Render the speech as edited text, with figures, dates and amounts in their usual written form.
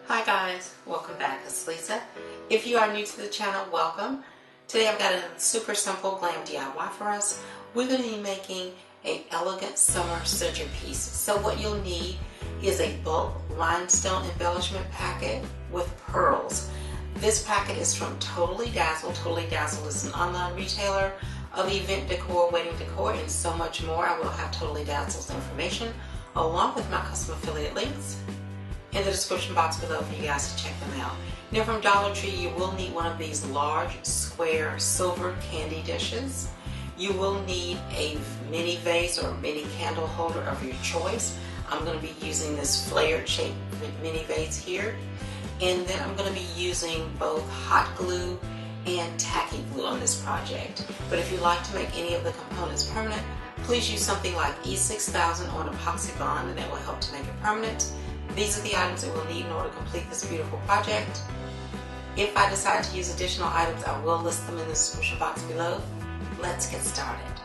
Hi guys, welcome back. It's Lisa. If you are new to the channel, welcome. Today I've got a super simple glam DIY for us. We're going to be making an elegant summer centerpiece. So what you'll need is a bulk rhinestone embellishment packet with pearls. This packet is from Totally Dazzled. Totally Dazzled is an online retailer of event decor, wedding decor, and so much more. I will have Totally Dazzled's information along with my custom affiliate links in the description box below for you guys to check them out. Now from Dollar Tree, you will need one of these large square silver candy dishes. You will need a mini vase or mini candle holder of your choice. I'm going to be using this flared shaped mini vase here. And then I'm going to be using both hot glue and tacky glue on this project. But if you'd like to make any of the components permanent, please use something like E6000 or an epoxy bond, and that will help to make it permanent. These are the items that we'll need in order to complete this beautiful project. If I decide to use additional items, I will list them in the description box below. Let's get started.